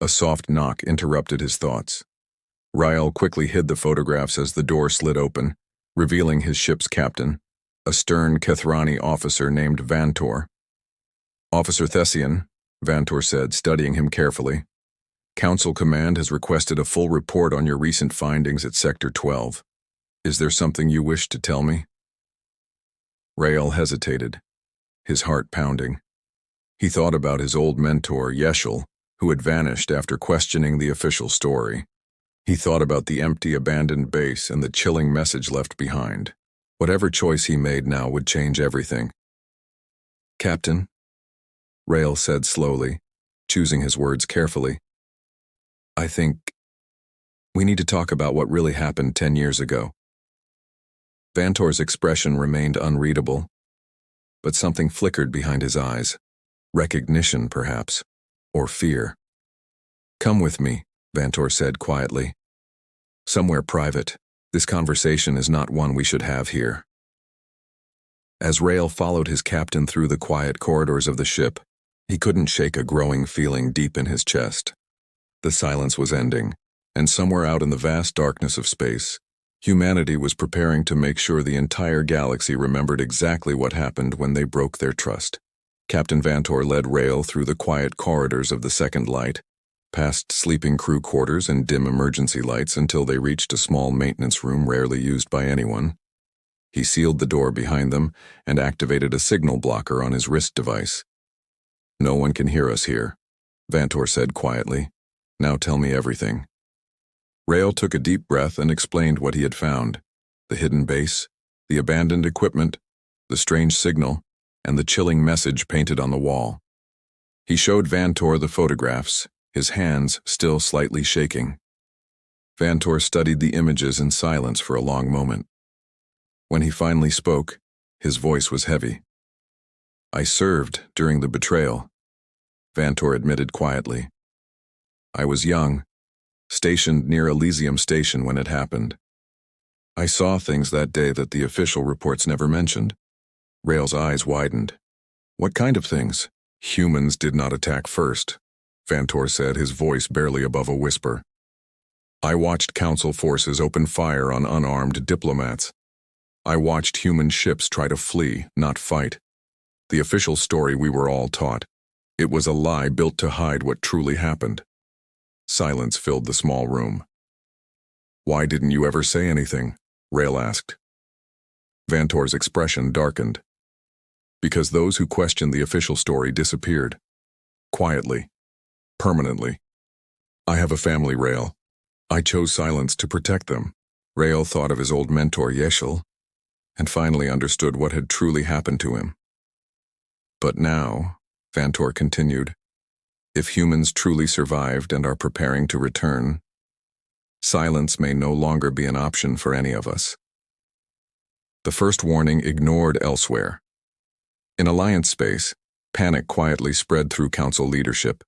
A soft knock interrupted his thoughts. Rael quickly hid the photographs as the door slid open, revealing his ship's captain, a stern Kethrani officer named Vantor. "Officer Thessian," Vantor said, studying him carefully. "Council Command has requested a full report on your recent findings at Sector 12. Is there something you wish to tell me?" Rael hesitated, his heart pounding. He thought about his old mentor, Yeshel, who had vanished after questioning the official story. He thought about the empty, abandoned base and the chilling message left behind. Whatever choice he made now would change everything. "Captain," Rael said slowly, choosing his words carefully, "I think we need to talk about what really happened 10 years ago." Vantor's expression remained unreadable, but something flickered behind his eyes. Recognition, perhaps, or fear. "Come with me," Vantor said quietly. "Somewhere private. This conversation is not one we should have here." As Rael followed his captain through the quiet corridors of the ship, he couldn't shake a growing feeling deep in his chest. The silence was ending, and somewhere out in the vast darkness of space, humanity was preparing to make sure the entire galaxy remembered exactly what happened when they broke their trust. Captain Vantor led Rael through the quiet corridors of the Second Light, past sleeping crew quarters and dim emergency lights until they reached a small maintenance room rarely used by anyone. He sealed the door behind them and activated a signal blocker on his wrist device. "No one can hear us here," Vantor said quietly. "Now tell me everything." Rael took a deep breath and explained what he had found: the hidden base, the abandoned equipment, the strange signal, and the chilling message painted on the wall. He showed Vantor the photographs, his hands still slightly shaking. Vantor studied the images in silence for a long moment. When he finally spoke, his voice was heavy. "I served during the betrayal," Vantor admitted quietly. "I was young, stationed near Elysium Station when it happened. I saw things that day that the official reports never mentioned." Rael's eyes widened. "What kind of things?" "Humans did not attack first," Vantor said, his voice barely above a whisper. "I watched Council forces open fire on unarmed diplomats. I watched human ships try to flee, not fight. The official story we were all taught. It was a lie built to hide what truly happened." Silence filled the small room. "Why didn't you ever say anything?" Rael asked. Vantor's expression darkened. "Because those who questioned the official story disappeared. Quietly. Permanently. I have a family, Rael. I chose silence to protect them." Rael thought of his old mentor, Yeshel, and finally understood what had truly happened to him. "But now," Vantor continued, "if humans truly survived and are preparing to return, silence may no longer be an option for any of us." The first warning ignored elsewhere. In Alliance space, panic quietly spread through Council leadership.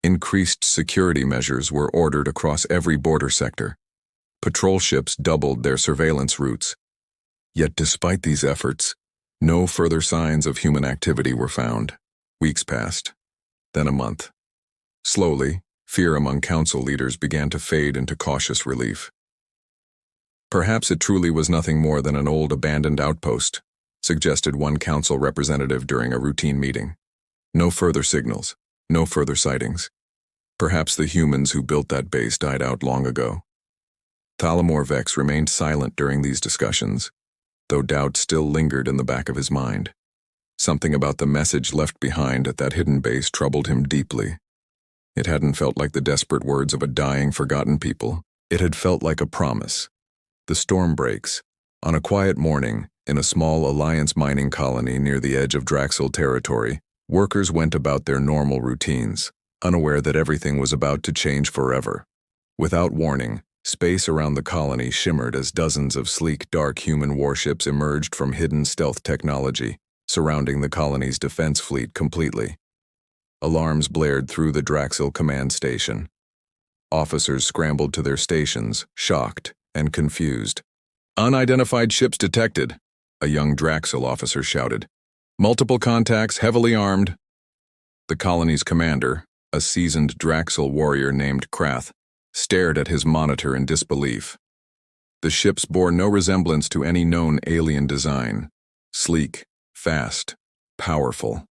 Increased security measures were ordered across every border sector. Patrol ships doubled their surveillance routes. Yet despite these efforts, no further signs of human activity were found. Weeks passed, then a month. Slowly, fear among Council leaders began to fade into cautious relief. "Perhaps it truly was nothing more than an old abandoned outpost," suggested one Council representative during a routine meeting. "No further signals, no further sightings. Perhaps the humans who built that base died out long ago." Thalamor Vex remained silent during these discussions, though doubt still lingered in the back of his mind. Something about the message left behind at that hidden base troubled him deeply. It hadn't felt like the desperate words of a dying, forgotten people. It had felt like a promise. The storm breaks. On a quiet morning, in a small Alliance mining colony near the edge of Draxel territory, workers went about their normal routines, unaware that everything was about to change forever. Without warning, space around the colony shimmered as dozens of sleek, dark human warships emerged from hidden stealth technology, surrounding the colony's defense fleet completely. Alarms blared through the Draxel command station. Officers scrambled to their stations, shocked and confused. "Unidentified ships detected," a young Draxel officer shouted. "Multiple contacts, heavily armed." The colony's commander, a A seasoned Draxel warrior named Krath stared at his monitor in disbelief. The ships bore no resemblance to any known alien design. Sleek, fast, powerful.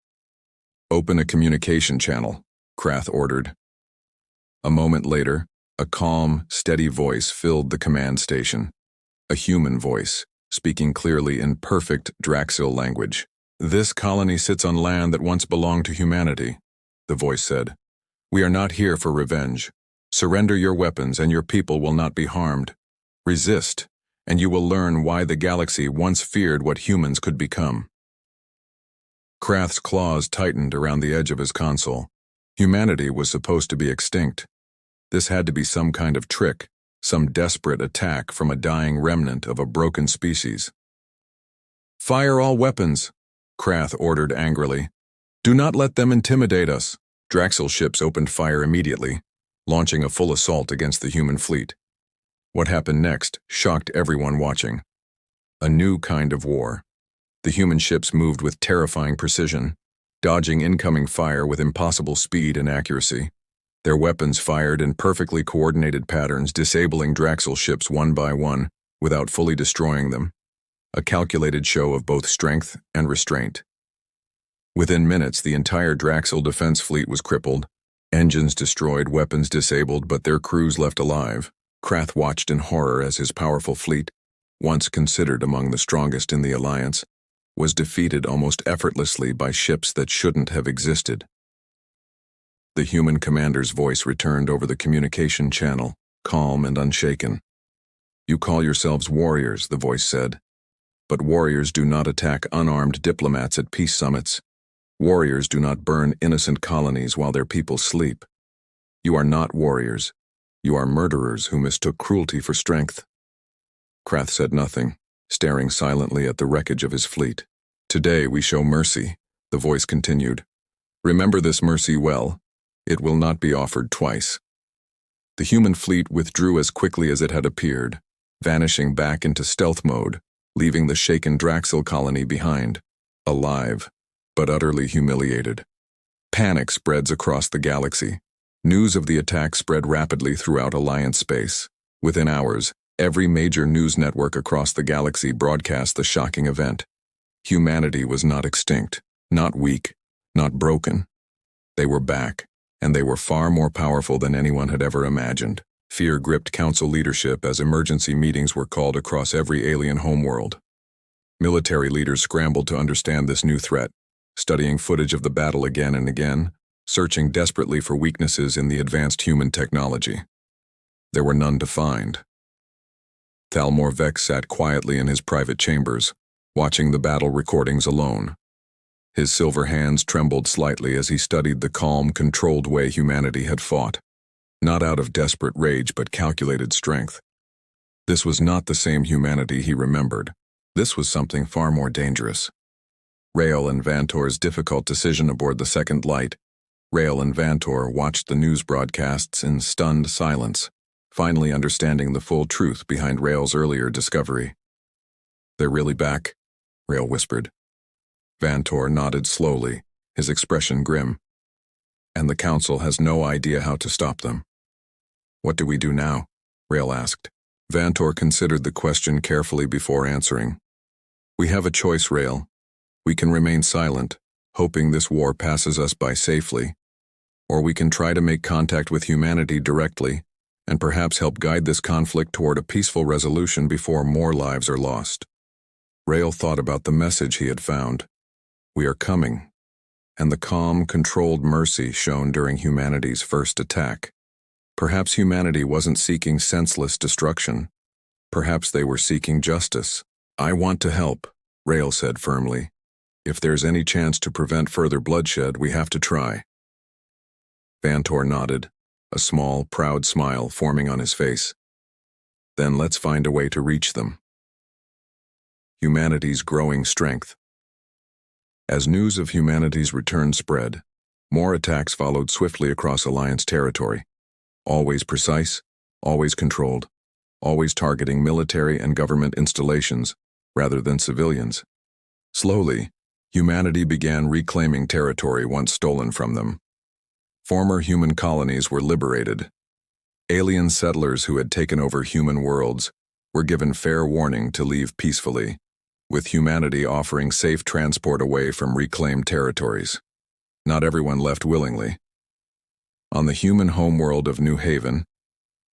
"Open a communication channel," Krath ordered. A moment later, a calm, steady voice filled the command station. A human voice, speaking clearly in perfect Draxil language. "This colony sits on land that once belonged to humanity," the voice said. "We are not here for revenge. Surrender your weapons and your people will not be harmed. Resist, and you will learn why the galaxy once feared what humans could become." Krath's claws tightened around the edge of his console. Humanity was supposed to be extinct. This had to be some kind of trick, some desperate attack from a dying remnant of a broken species. "Fire all weapons," Krath ordered angrily. "Do not let them intimidate us." Draxil ships opened fire immediately, launching a full assault against the human fleet. What happened next shocked everyone watching. A new kind of war. The human ships moved with terrifying precision, dodging incoming fire with impossible speed and accuracy. Their weapons fired in perfectly coordinated patterns, disabling Draxil ships one by one without fully destroying them. A calculated show of both strength and restraint. Within minutes, the entire Draxil defense fleet was crippled, engines destroyed, weapons disabled, but their crews left alive. Krath watched in horror as his powerful fleet, once considered among the strongest in the Alliance, was defeated almost effortlessly by ships that shouldn't have existed. The human commander's voice returned over the communication channel, calm and unshaken. "You call yourselves warriors," the voice said. "But warriors do not attack unarmed diplomats at peace summits. Warriors do not burn innocent colonies while their people sleep. You are not warriors. You are murderers who mistook cruelty for strength." Krath said nothing, staring silently at the wreckage of his fleet. "Today we show mercy," the voice continued. "Remember this mercy well. It will not be offered twice." The human fleet withdrew as quickly as it had appeared, vanishing back into stealth mode, leaving the shaken Draxil colony behind, alive, but utterly humiliated. Panic spreads across the galaxy. News of the attack spread rapidly throughout Alliance space. Within hours, every major news network across the galaxy broadcast the shocking event. Humanity was not extinct, not weak, not broken. They were back, and they were far more powerful than anyone had ever imagined. Fear gripped council leadership as emergency meetings were called across every alien homeworld. Military leaders scrambled to understand this new threat, studying footage of the battle again and again, searching desperately for weaknesses in the advanced human technology. There were none to find. Thalmor Vex sat quietly in his private chambers, watching the battle recordings alone. His silver hands trembled slightly as he studied the calm, controlled way humanity had fought, not out of desperate rage but calculated strength. This was not the same humanity he remembered. This was something far more dangerous. Rael and Vantor's difficult decision aboard the Second Light. Rael and Vantor watched the news broadcasts in stunned silence, finally understanding the full truth behind Rael's earlier discovery. "They're really back," Rael whispered. Vantor nodded slowly, his expression grim. "And the Council has no idea how to stop them." "What do we do now?" Rael asked. Vantor considered the question carefully before answering. "We have a choice, Rael. We can remain silent, hoping this war passes us by safely, or we can try to make contact with humanity directly and perhaps help guide this conflict toward a peaceful resolution before more lives are lost." Rael thought about the message he had found. "We are coming," and the calm, controlled mercy shown during humanity's first attack. Perhaps humanity wasn't seeking senseless destruction. Perhaps they were seeking justice. "I want to help," Rael said firmly. "If there's any chance to prevent further bloodshed, we have to try." Vantor nodded, a small, proud smile forming on his face. "Then let's find a way to reach them." Humanity's growing strength. As news of humanity's return spread, more attacks followed swiftly across Alliance territory. Always precise, always controlled, always targeting military and government installations rather than civilians. Slowly, humanity began reclaiming territory once stolen from them. Former human colonies were liberated. Alien settlers who had taken over human worlds were given fair warning to leave peacefully, with humanity offering safe transport away from reclaimed territories. Not everyone left willingly. On the human homeworld of New Haven,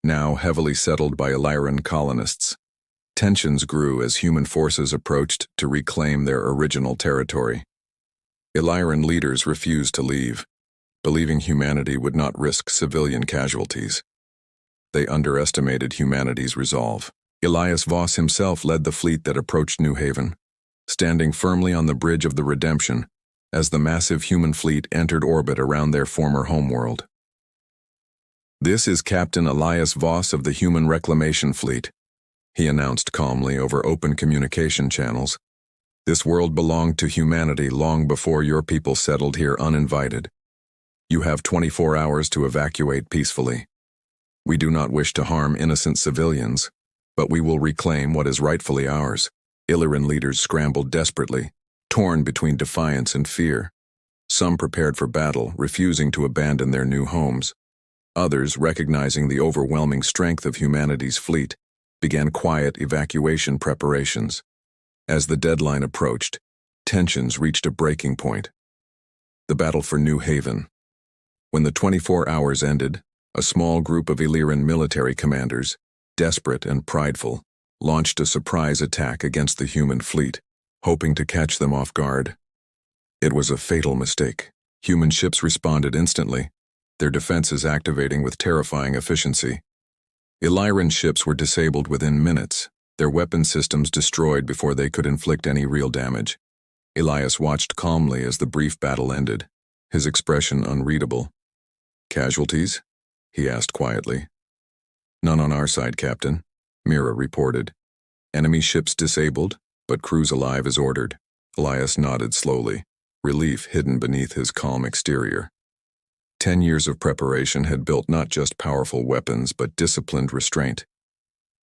now heavily settled by Illyran colonists, tensions grew as human forces approached to reclaim their original territory. Illyran leaders refused to leave, believing humanity would not risk civilian casualties. They underestimated humanity's resolve. Elias Voss himself led the fleet that approached New Haven, standing firmly on the bridge of the Redemption as the massive human fleet entered orbit around their former homeworld. "This is Captain Elias Voss of the Human Reclamation Fleet," he announced calmly over open communication channels. "This world belonged to humanity long before your people settled here uninvited. You have 24 hours to evacuate peacefully. We do not wish to harm innocent civilians, but we will reclaim what is rightfully ours." Illyran leaders scrambled desperately, torn between defiance and fear. Some prepared for battle, refusing to abandon their new homes. Others, recognizing the overwhelming strength of humanity's fleet, began quiet evacuation preparations. As the deadline approached, tensions reached a breaking point. The battle for New Haven. When the 24 hours ended, a small group of Illyran military commanders, desperate and prideful, launched a surprise attack against the human fleet, hoping to catch them off guard. It was a fatal mistake. Human ships responded instantly, their defenses activating with terrifying efficiency. Illyran ships were disabled within minutes, their weapon systems destroyed before they could inflict any real damage. Elias watched calmly as the brief battle ended, his expression unreadable. "Casualties?" he asked quietly. "None on our side, Captain," Mira reported. "Enemy ships disabled, but crews alive as ordered." Elias nodded slowly, relief hidden beneath his calm exterior. 10 years of preparation had built not just powerful weapons, but disciplined restraint.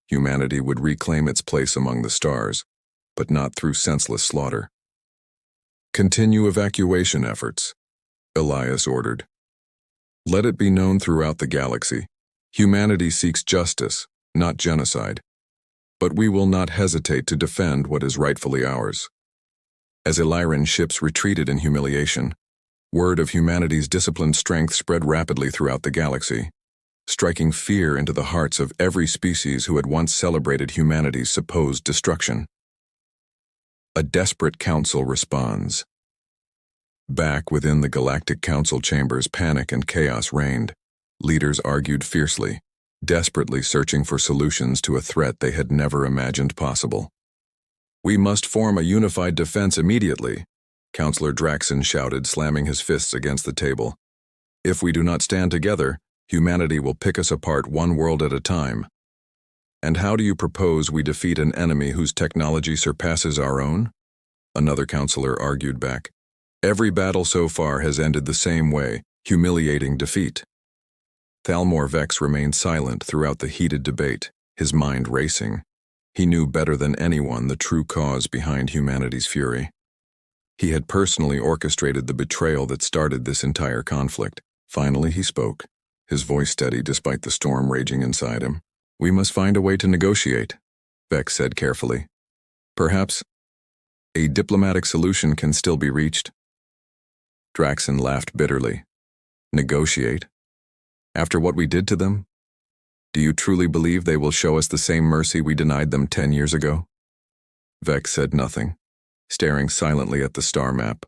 Humanity would reclaim its place among the stars, but not through senseless slaughter. "Continue evacuation efforts," Elias ordered. "Let it be known throughout the galaxy. Humanity seeks justice, not genocide. But we will not hesitate to defend what is rightfully ours." As Illyran ships retreated in humiliation, word of humanity's disciplined strength spread rapidly throughout the galaxy, striking fear into the hearts of every species who had once celebrated humanity's supposed destruction. A desperate council responds. Back within the Galactic Council chambers, panic and chaos reigned. Leaders argued fiercely, desperately searching for solutions to a threat they had never imagined possible. "We must form a unified defense immediately," Counselor Draxon shouted, slamming his fists against the table. "If we do not stand together, humanity will pick us apart one world at a time." "And how do you propose we defeat an enemy whose technology surpasses our own?" Another counselor argued back. "Every battle so far has ended the same way, humiliating defeat." Thalmor Vex remained silent throughout the heated debate, his mind racing. He knew better than anyone the true cause behind humanity's fury. He had personally orchestrated the betrayal that started this entire conflict. Finally he spoke, his voice steady despite the storm raging inside him. "We must find a way to negotiate," Vex said carefully. "Perhaps a diplomatic solution can still be reached." Draxon laughed bitterly. "Negotiate? After what we did to them? Do you truly believe they will show us the same mercy we denied them 10 years ago?" Vex said nothing, staring silently at the star map,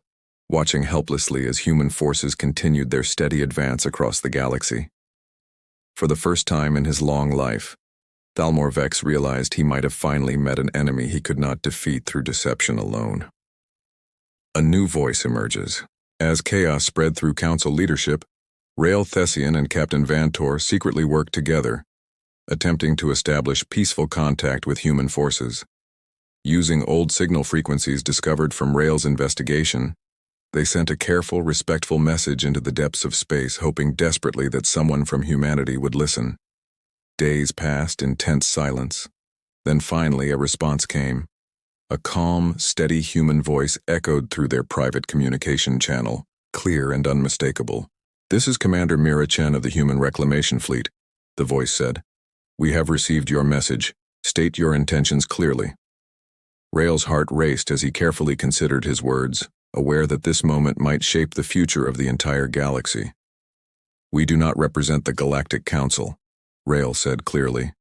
watching helplessly as human forces continued their steady advance across the galaxy. For the first time in his long life, Thalmor Vex realized he might have finally met an enemy he could not defeat through deception alone. A new voice emerges. As chaos spread through council leadership, Rael Thessian and Captain Vantor secretly worked together, attempting to establish peaceful contact with human forces. Using old signal frequencies discovered from Rael's investigation, they sent a careful, respectful message into the depths of space, hoping desperately that someone from humanity would listen. Days passed in tense silence. Then finally a response came. A calm, steady human voice echoed through their private communication channel, clear and unmistakable. "This is Commander Mira Chen of the Human Reclamation Fleet," the voice said. "We have received your message. State your intentions clearly." Rael's heart raced as he carefully considered his words, aware that this moment might shape the future of the entire galaxy. "We do not represent the Galactic Council," Rael said clearly.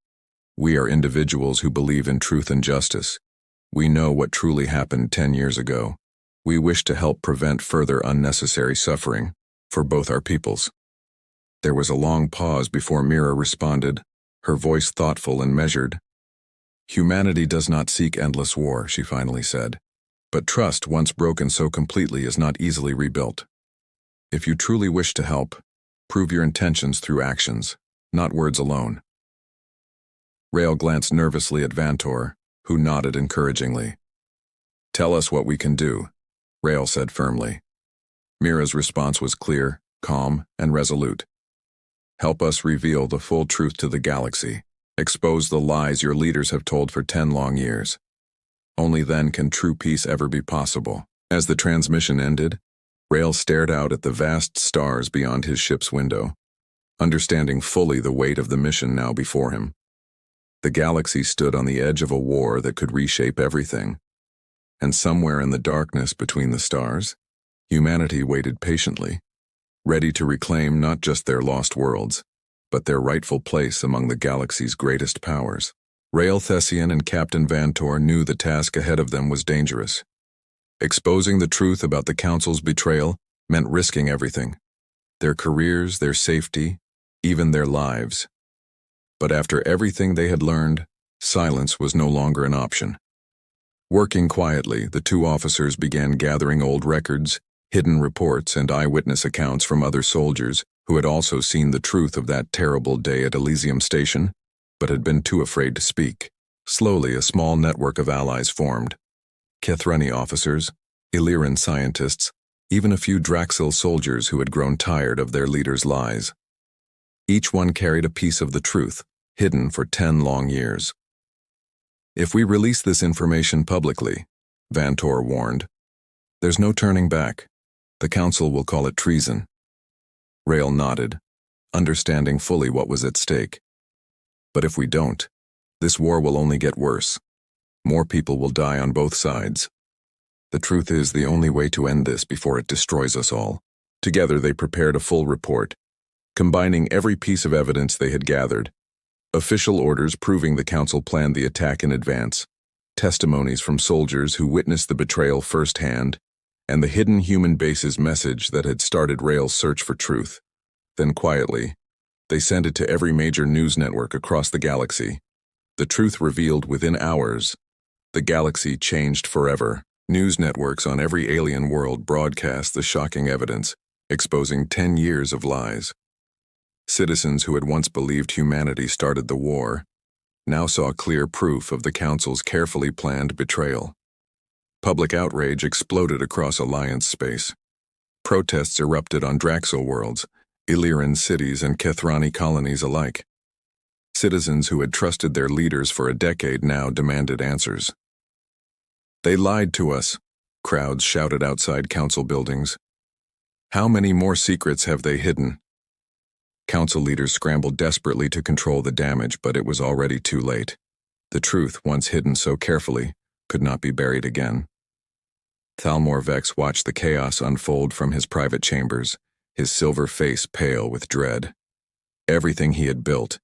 "We are individuals who believe in truth and justice. We know what truly happened 10 years ago. We wish to help prevent further unnecessary suffering for both our peoples." There was a long pause before Mira responded, her voice thoughtful and measured. "Humanity does not seek endless war," she finally said. "But trust, once broken so completely, is not easily rebuilt. If you truly wish to help, prove your intentions through actions, not words alone." Rael glanced nervously at Vantor, who nodded encouragingly. "Tell us what we can do," Rael said firmly. Mira's response was clear, calm, and resolute. "Help us reveal the full truth to the galaxy. Expose the lies your leaders have told for 10 long years. Only then can true peace ever be possible." As the transmission ended, Rael stared out at the vast stars beyond his ship's window, understanding fully the weight of the mission now before him. The galaxy stood on the edge of a war that could reshape everything, and somewhere in the darkness between the stars, humanity waited patiently, ready to reclaim not just their lost worlds, but their rightful place among the galaxy's greatest powers. Rael Thessian and Captain Vantor knew the task ahead of them was dangerous. Exposing the truth about the Council's betrayal meant risking everything: their careers, their safety, even their lives. But after everything they had learned, silence was no longer an option. Working quietly, the two officers began gathering old records, hidden reports, and eyewitness accounts from other soldiers who had also seen the truth of that terrible day at Elysium Station, but had been too afraid to speak. Slowly, a small network of allies formed. Kethrani officers, Illyrian scientists, even a few Draxil soldiers who had grown tired of their leaders' lies. Each one carried a piece of the truth, hidden for 10 long years. "If we release this information publicly," Vantor warned, "there's no turning back. The Council will call it treason." Rael nodded, understanding fully what was at stake. "But if we don't, this war will only get worse. More people will die on both sides. The truth is the only way to end this before it destroys us all." Together they prepared a full report, combining every piece of evidence they had gathered: official orders proving the Council planned the attack in advance, testimonies from soldiers who witnessed the betrayal firsthand, and the hidden human base's message that had started Rael's search for truth. Then quietly, they sent it to every major news network across the galaxy. The truth revealed within hours. The galaxy changed forever. News networks on every alien world broadcast the shocking evidence, exposing 10 years of lies. Citizens who had once believed humanity started the war now saw clear proof of the Council's carefully planned betrayal. Public outrage exploded across Alliance space. Protests erupted on Draxil worlds, Illyrian cities, and Kethrani colonies alike. Citizens who had trusted their leaders for a decade now demanded answers. "They lied to us," crowds shouted outside Council buildings. "How many more secrets have they hidden?" Council leaders scrambled desperately to control the damage, but it was already too late. The truth, once hidden so carefully, could not be buried again. Thalmor Vex watched the chaos unfold from his private chambers, his silver face pale with dread. Everything he had built,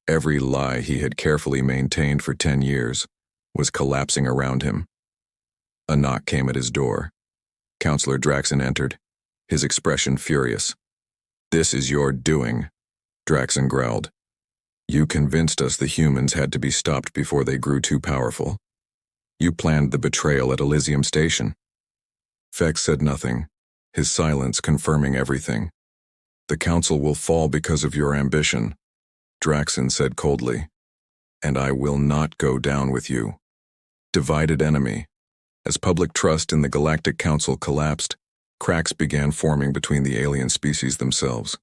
every lie he had carefully maintained for 10 years, was collapsing around him. A knock came at his door. Counselor Draxon entered, his expression furious. "This is your doing," Draxon growled. "You convinced us the humans had to be stopped before they grew too powerful. You planned the betrayal at Elysium Station." Vex said nothing, his silence confirming everything. "The Council will fall because of your ambition," Draxon said coldly. "And I will not go down with you." Divided enemy. As public trust in the Galactic Council collapsed, cracks began forming between the alien species themselves.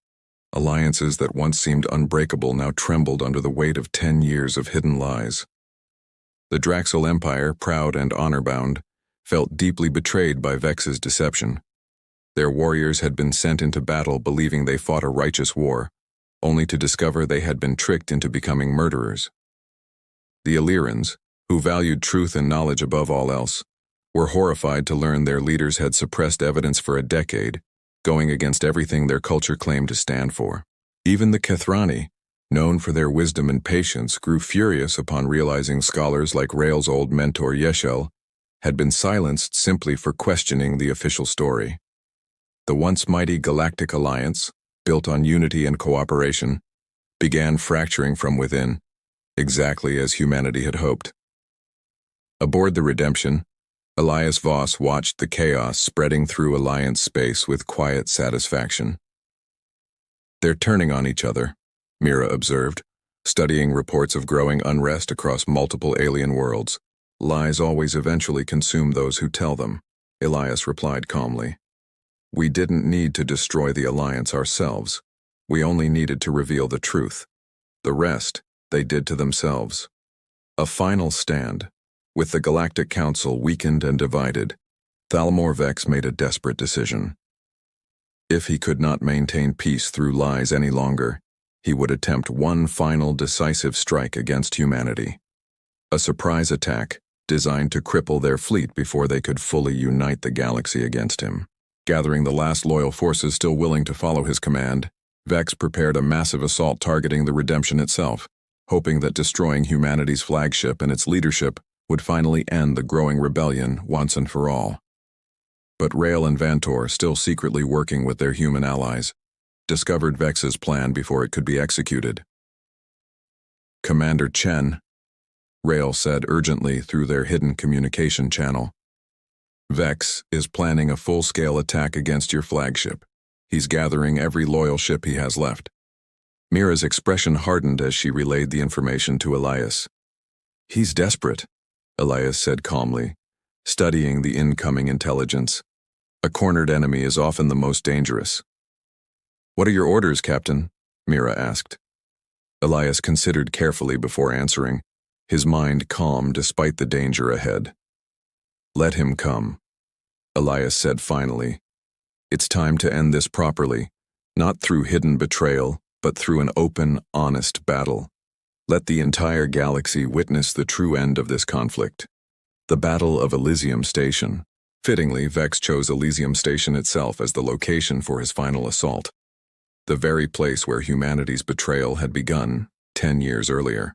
Alliances that once seemed unbreakable now trembled under the weight of 10 years of hidden lies. The Draxil Empire, proud and honor-bound, felt deeply betrayed by Vex's deception. Their warriors had been sent into battle believing they fought a righteous war, only to discover they had been tricked into becoming murderers. The Illyrans, who valued truth and knowledge above all else, were horrified to learn their leaders had suppressed evidence for a decade, going against everything their culture claimed to stand for. Even the Kethrani, known for their wisdom and patience, grew furious upon realizing scholars like Rael's old mentor Yeshel had been silenced simply for questioning the official story. The once mighty Galactic Alliance, built on unity and cooperation, began fracturing from within, exactly as humanity had hoped. Aboard the Redemption, Elias Voss watched the chaos spreading through Alliance space with quiet satisfaction. "They're turning on each other," Mira observed, studying reports of growing unrest across multiple alien worlds. "Lies always eventually consume those who tell them," Elias replied calmly. "We didn't need to destroy the Alliance ourselves. We only needed to reveal the truth. The rest, they did to themselves." A final stand. With the Galactic Council weakened and divided, Thalmor Vex made a desperate decision. If he could not maintain peace through lies any longer, he would attempt one final decisive strike against humanity. A surprise attack designed to cripple their fleet before they could fully unite the galaxy against him. Gathering the last loyal forces still willing to follow his command, Vex prepared a massive assault targeting the Redemption itself, hoping that destroying humanity's flagship and its leadership would finally end the growing rebellion once and for all. But Rael and Vantor, still secretly working with their human allies, discovered Vex's plan before it could be executed. "Commander Chen," Rael said urgently through their hidden communication channel, "Vex is planning a full-scale attack against your flagship. He's gathering every loyal ship he has left." Mira's expression hardened as she relayed the information to Elias. "He's desperate," Elias said calmly, studying the incoming intelligence. "A cornered enemy is often the most dangerous." "What are your orders, Captain?" Mira asked. Elias considered carefully before answering, his mind calm despite the danger ahead. "Let him come," Elias said finally. "It's time to end this properly, not through hidden betrayal, but through an open, honest battle. Let the entire galaxy witness the true end of this conflict." The Battle of Elysium Station. Fittingly, Vex chose Elysium Station itself as the location for his final assault, the very place where humanity's betrayal had begun 10 years earlier.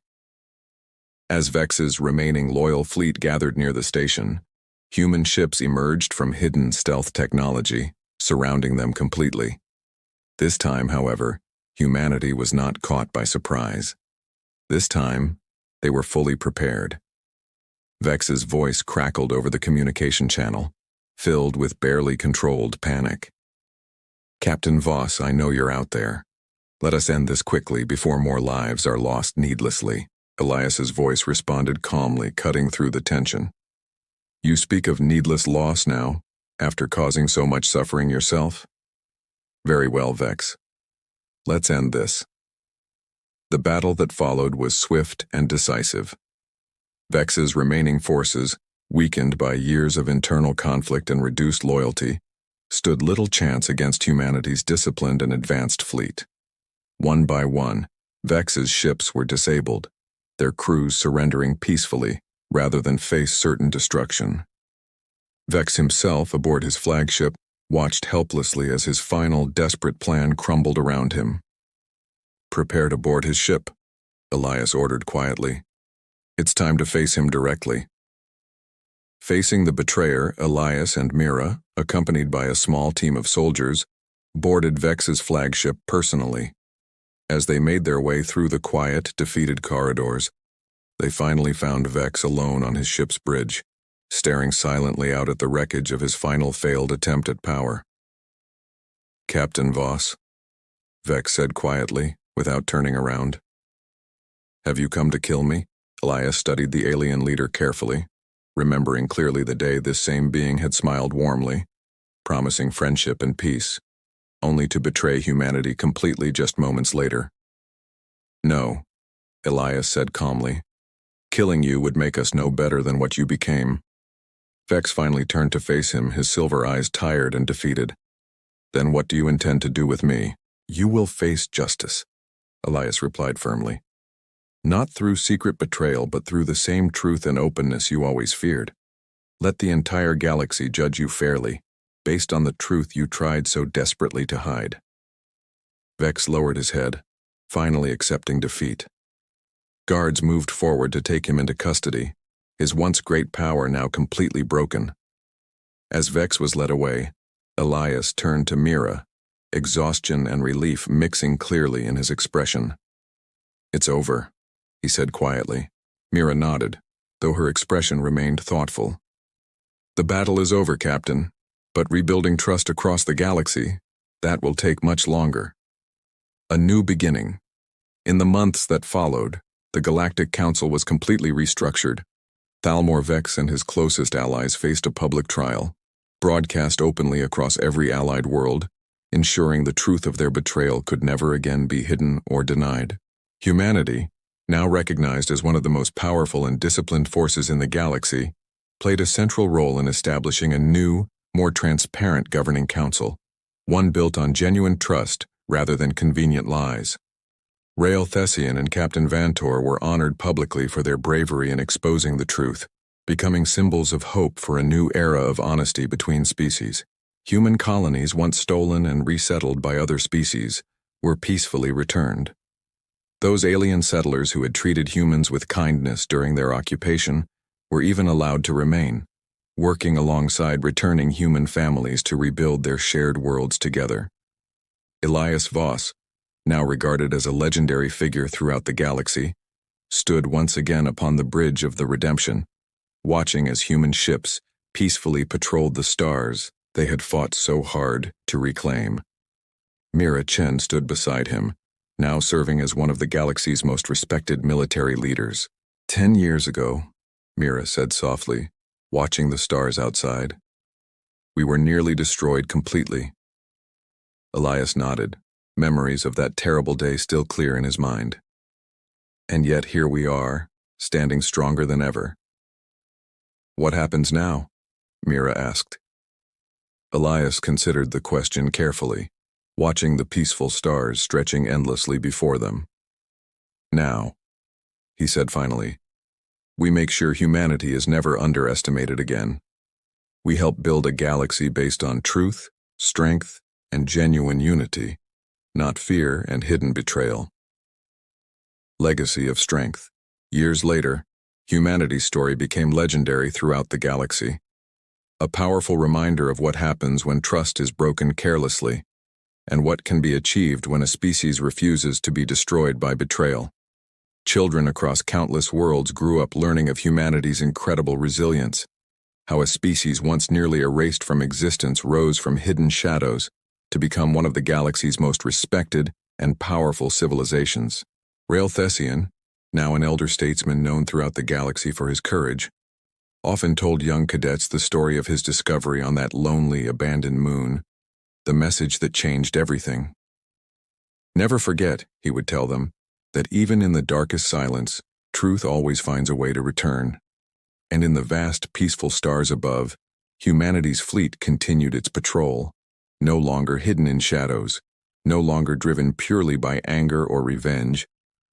As Vex's remaining loyal fleet gathered near the station, human ships emerged from hidden stealth technology, surrounding them completely. This time, however, humanity was not caught by surprise. This time, they were fully prepared. Vex's voice crackled over the communication channel, filled with barely controlled panic. "Captain Voss, I know you're out there. Let us end this quickly before more lives are lost needlessly." Elias's voice responded calmly, cutting through the tension. "You speak of needless loss now, after causing so much suffering yourself? Very well, Vex. Let's end this." The battle that followed was swift and decisive. Vex's remaining forces, weakened by years of internal conflict and reduced loyalty, stood little chance against humanity's disciplined and advanced fleet. One by one, Vex's ships were disabled, their crews surrendering peacefully rather than face certain destruction. Vex himself, aboard his flagship, watched helplessly as his final desperate plan crumbled around him. "Prepare to board his ship," Elias ordered quietly. "It's time to face him directly." Facing the betrayer, Elias and Mira, accompanied by a small team of soldiers, boarded Vex's flagship personally. As they made their way through the quiet, defeated corridors, they finally found Vex alone on his ship's bridge, staring silently out at the wreckage of his final failed attempt at power. "Captain Voss," Vex said quietly, without turning around. "Have you come to kill me?" Elias studied the alien leader carefully, remembering clearly the day this same being had smiled warmly, promising friendship and peace, only to betray humanity completely just moments later. "No," Elias said calmly. "Killing you would make us no better than what you became." Vex finally turned to face him, his silver eyes tired and defeated. Then what do you intend to do with me? You will face justice, Elias replied firmly. Not through secret betrayal, but through the same truth and openness you always feared. Let the entire galaxy judge you fairly, based on the truth you tried so desperately to hide. Vex lowered his head, finally accepting defeat. Guards moved forward to take him into custody, his once great power now completely broken. As Vex was led away, Elias turned to Mira, exhaustion and relief mixing clearly in his expression. It's over, he said quietly. Mira nodded, though her expression remained thoughtful. The battle is over, Captain, but rebuilding trust across the galaxy, that will take much longer. A new beginning. In the months that followed, the Galactic Council was completely restructured. Thalmor Vex and his closest allies faced a public trial, broadcast openly across every allied world, ensuring the truth of their betrayal could never again be hidden or denied. Humanity, now recognized as one of the most powerful and disciplined forces in the galaxy, played a central role in establishing a new, more transparent governing council, one built on genuine trust rather than convenient lies. Rael Thessian and Captain Vantor were honored publicly for their bravery in exposing the truth, becoming symbols of hope for a new era of honesty between species. Human colonies once stolen and resettled by other species were peacefully returned. Those alien settlers who had treated humans with kindness during their occupation were even allowed to remain, working alongside returning human families to rebuild their shared worlds together. Elias Voss, now regarded as a legendary figure throughout the galaxy, stood once again upon the bridge of the redemption, watching as human ships peacefully patrolled the stars they had fought so hard to reclaim. Mira Chen stood beside him, now serving as one of the galaxy's most respected military leaders. 10 years ago, Mira said softly, watching the stars outside, we were nearly destroyed completely. Elias nodded, memories of that terrible day still clear in his mind. And yet here we are, standing stronger than ever. What happens now? Mira asked. Elias considered the question carefully, watching the peaceful stars stretching endlessly before them. Now, he said finally, we make sure humanity is never underestimated again. We help build a galaxy based on truth, strength, and genuine unity, not fear and hidden betrayal. Legacy of strength. Years later, humanity's story became legendary throughout the galaxy. A powerful reminder of what happens when trust is broken carelessly, and what can be achieved when a species refuses to be destroyed by betrayal. Children across countless worlds grew up learning of humanity's incredible resilience, how a species once nearly erased from existence rose from hidden shadows to become one of the galaxy's most respected and powerful civilizations. Rael Thessian, now an elder statesman known throughout the galaxy for his courage, often told young cadets the story of his discovery on that lonely, abandoned moon, the message that changed everything. Never forget, he would tell them, that even in the darkest silence, truth always finds a way to return. And in the vast, peaceful stars above, humanity's fleet continued its patrol, no longer hidden in shadows, no longer driven purely by anger or revenge,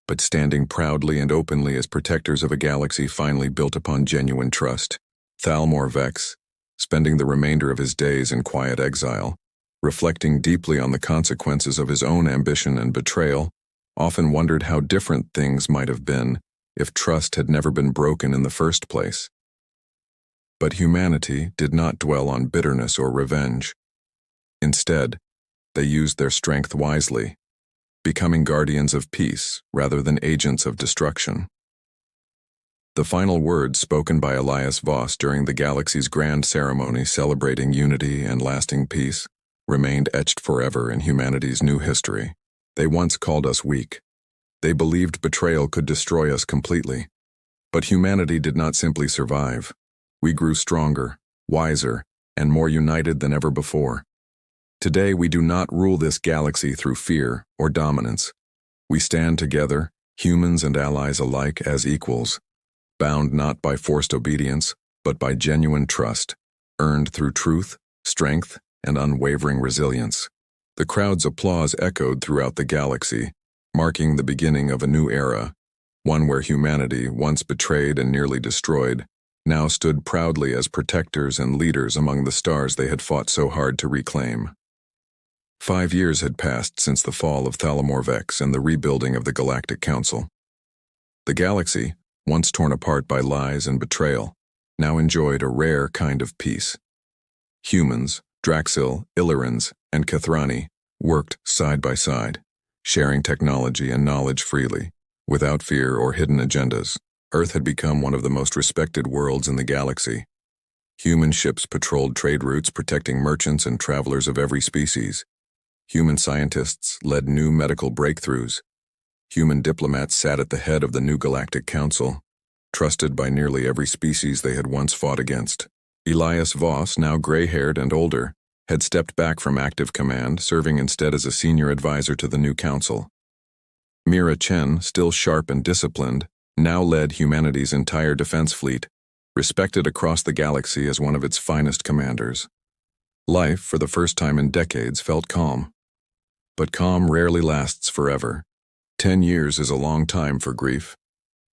but standing proudly and openly as protectors of a galaxy finally built upon genuine trust. Thalmor Vex, spending the remainder of his days in quiet exile, reflecting deeply on the consequences of his own ambition and betrayal, often wondered how different things might have been if trust had never been broken in the first place. But humanity did not dwell on bitterness or revenge. Instead, they used their strength wisely, becoming guardians of peace rather than agents of destruction. The final words spoken by Elias Voss during the galaxy's grand ceremony celebrating unity and lasting peace remained etched forever in humanity's new history. They once called us weak. They believed betrayal could destroy us completely. But humanity did not simply survive. We grew stronger, wiser, and more united than ever before. Today, we do not rule this galaxy through fear or dominance. We stand together, humans and allies alike, as equals, bound not by forced obedience, but by genuine trust, earned through truth, strength, and unwavering resilience. The crowd's applause echoed throughout the galaxy, marking the beginning of a new era, one where humanity, once betrayed and nearly destroyed, now stood proudly as protectors and leaders among the stars they had fought so hard to reclaim. 5 years had passed since the fall of Thalamor Vex and the rebuilding of the Galactic Council. The galaxy, once torn apart by lies and betrayal, now enjoyed a rare kind of peace. Humans, Draxil, Illyrians, and Kethrani worked side by side, sharing technology and knowledge freely, without fear or hidden agendas. Earth had become one of the most respected worlds in the galaxy. Human ships patrolled trade routes protecting merchants and travelers of every species. Human scientists led new medical breakthroughs. Human diplomats sat at the head of the new Galactic Council, trusted by nearly every species they had once fought against. Elias Voss, now gray-haired and older, had stepped back from active command, serving instead as a senior advisor to the new council. Mira Chen, still sharp and disciplined, now led humanity's entire defense fleet, respected across the galaxy as one of its finest commanders. Life, for the first time in decades, felt calm. But calm rarely lasts forever. 10 years is a long time for grief.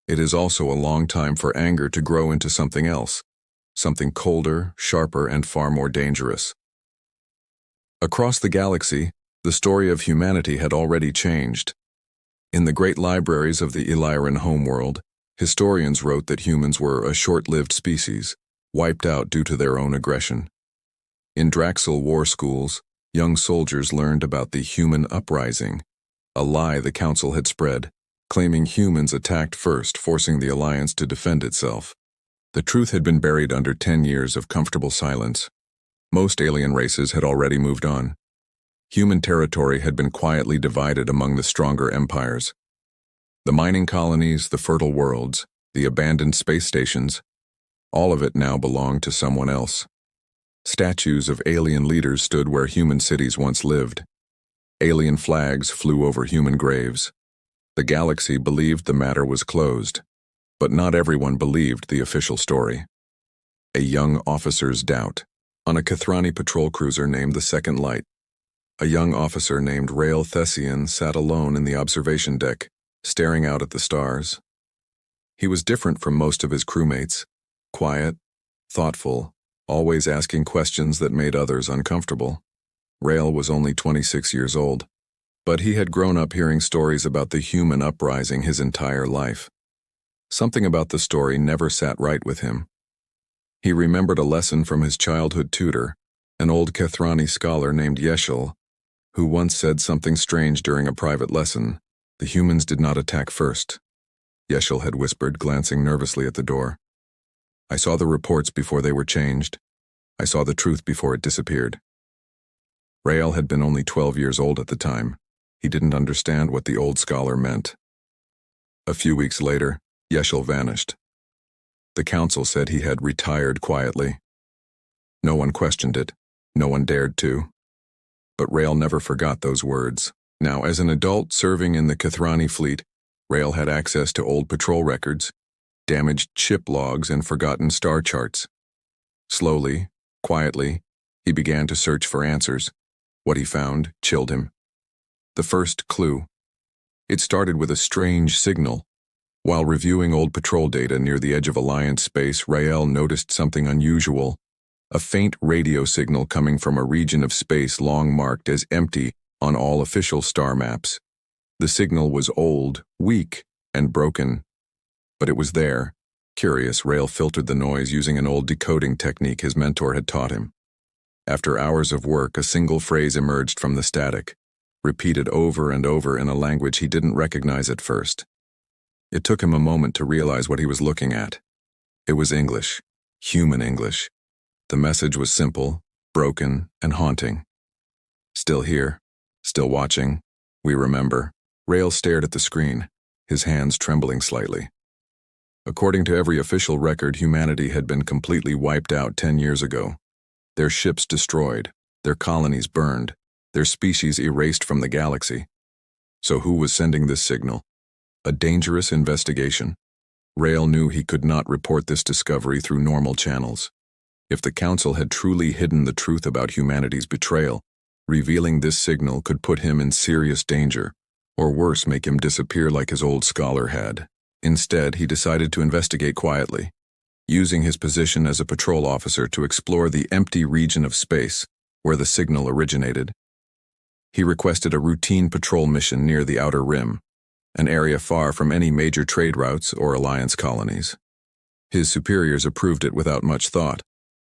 It is also a long time for anger to grow into something else, something colder, sharper, and far more dangerous. Across the galaxy, the story of humanity had already changed. In the great libraries of the Illyrian homeworld, historians wrote that humans were a short-lived species, wiped out due to their own aggression. In Draxil war schools, young soldiers learned about the human uprising, a lie the Council had spread, claiming humans attacked first, forcing the Alliance to defend itself. The truth had been buried under 10 years of comfortable silence. Most alien races had already moved on. Human territory had been quietly divided among the stronger empires. The mining colonies, the fertile worlds, the abandoned space stations, all of it now belonged to someone else. Statues of alien leaders stood where human cities once lived. Alien flags flew over human graves. The galaxy believed the matter was closed, but not everyone believed the official story. A young officer's doubt. On a Kethrani patrol cruiser named the Second Light, a young officer named Rael Thessian sat alone in the observation deck, staring out at the stars. He was different from most of his crewmates, quiet, thoughtful, always asking questions that made others uncomfortable. Rael was only 26 years old, but he had grown up hearing stories about the human uprising his entire life. Something about the story never sat right with him. He remembered a lesson from his childhood tutor, an old Kethrani scholar named Yeshel, who once said something strange during a private lesson. The humans did not attack first. Yeshel had whispered, glancing nervously at the door. I saw the reports before they were changed. I saw the truth before it disappeared. Rael had been only 12 years old at the time. He didn't understand what the old scholar meant. A few weeks later, Yeshel vanished. The council said he had retired quietly. No one questioned it. No one dared to. But Rael never forgot those words. Now, as an adult serving in the Kethrani fleet, Rael had access to old patrol records, damaged ship logs, and forgotten star charts. Slowly, quietly, he began to search for answers. What he found chilled him. The first clue. It started with a strange signal. While reviewing old patrol data near the edge of Alliance space, Rael noticed something unusual. A faint radio signal coming from a region of space long marked as empty on all official star maps. The signal was old, weak, and broken. But it was there. Curious, Rael filtered the noise using an old decoding technique his mentor had taught him. After hours of work, a single phrase emerged from the static, repeated over and over in a language he didn't recognize at first. It took him a moment to realize what he was looking at. It was English, human English. The message was simple, broken, and haunting. Still here, still watching, we remember. Rael stared at the screen, his hands trembling slightly. According to every official record, humanity had been completely wiped out 10 years ago. Their ships destroyed, their colonies burned, their species erased from the galaxy. So who was sending this signal? A dangerous investigation. Rael knew he could not report this discovery through normal channels. If the Council had truly hidden the truth about humanity's betrayal, revealing this signal could put him in serious danger, or worse, make him disappear like his old scholar had. Instead, he decided to investigate quietly, using his position as a patrol officer to explore the empty region of space where the signal originated. He requested a routine patrol mission near the Outer Rim, an area far from any major trade routes or Alliance colonies. His superiors approved it without much thought.